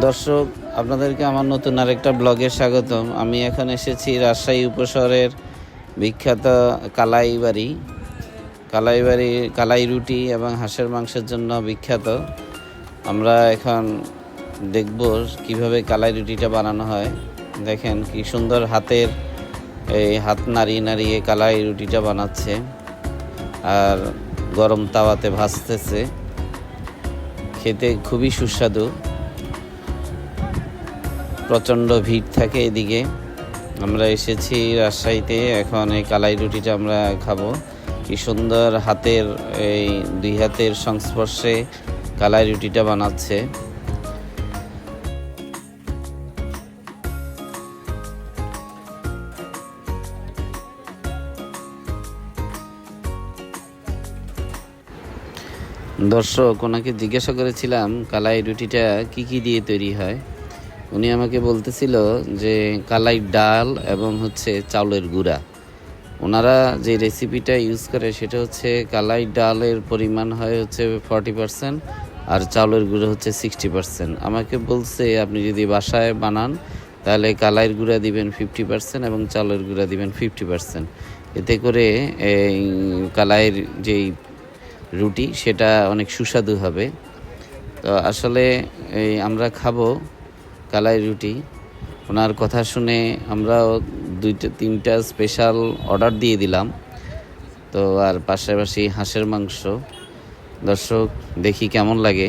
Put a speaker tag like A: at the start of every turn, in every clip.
A: দর্শক, আপনাদেরকে আমার নতুন আরেকটা ব্লগে স্বাগতম। আমি এখন এসেছি রাজশাহী উপশহরের বিখ্যাত কালাইবাড়ি। কালাই রুটি এবং হাঁসের মাংসের জন্য বিখ্যাত। আমরা এখন দেখব কিভাবে কালাই রুটিটা বানানো হয়। দেখেন কি সুন্দর হাতের হাত নাড়িয়ে নাড়িয়ে কালাই রুটিটা বানাচ্ছে আর গরম তাওয়াতে ভাজতেছে। খেতে খুবই সুস্বাদু, প্রচণ্ড ভিড় থাকে এদিকে। আমরা এসেছি রাজশাহীতে, এখন এই কালাই রুটিটা আমরা খাবো। কি সুন্দর হাতের দুই হাতের সংস্পর্শে কালাই রুটিটা বানাচ্ছে। দর্শক, ওনাকে জিজ্ঞাসা করেছিলাম কালাই রুটিটা কি দিয়ে তৈরি হয়। উনি আমাকে বলতেছিল যে কালাই ডাল এবং চাউলের গুঁড়া। ওনারা যে রেসিপিটা ইউজ করে সেটা কালাই ডালের পরিমাণ হয় 40% আর চাউলের গুঁড়ো 60%। আমাকে বলছে আপনি যদি বাসায় বানান তাহলে কালাইয়ের গুঁড়া দিবেন 50% এবং চাউলের গুঁড়া দিবেন 50%। এতে করে এই কালাইয়ের যেই রুটি সেটা অনেক সুস্বাদু হবে। তো আসলে আমরা খাবো কালাই রুটি। ওনার কথা শুনে আমরাও 2-3টা স্পেশাল অর্ডার দিয়ে দিলাম। তো আর পাশাপাশি হাঁসের মাংস। দর্শক, দেখি কেমন লাগে।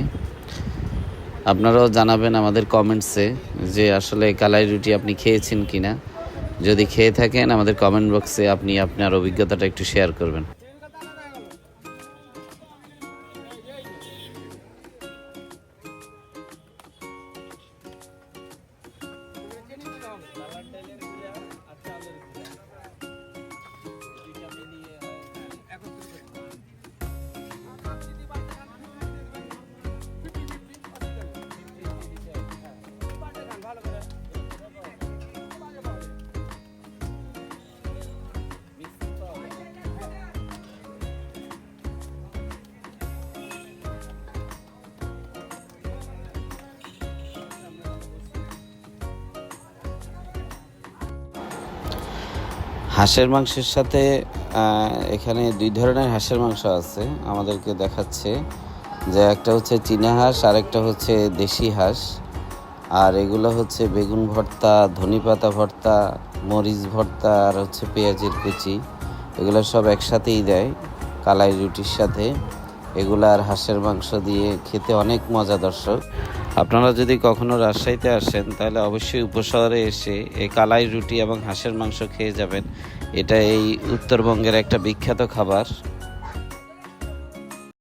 A: আপনারাও জানাবেন আমাদের কমেন্টসে যে আসলে কালাই রুটি আপনি খেয়েছেন কিনা। যদি খেয়ে থাকেন আমাদের কমেন্ট বক্সে আপনি আপনার অভিজ্ঞতাটা একটু শেয়ার করবেন। হাঁসের মাংসের সাথে এখানে 2 ধরনের হাঁসের মাংস আছে। আমাদেরকে দেখাচ্ছে যে একটা চীনা হাঁস আর একটা দেশি হাঁস। আর এগুলো বেগুন ভর্তা, ধনেপাতা ভর্তা, মরিচ ভর্তা আর পেঁয়াজের কুচি। এগুলো সব একসাথেই দেয় কালাই রুটির সাথে। এগুলো আর হাঁসের মাংস দিয়ে খেতে অনেক মজা। দর্শক, আপনারা যদি কখনো রাজশাহীতে আসেন তাহলে অবশ্যই উপশহরে এসে এই কালাই রুটি এবং হাঁসের মাংস খেয়ে যাবেন। এটা এই উত্তরবঙ্গের একটা বিখ্যাত খাবার।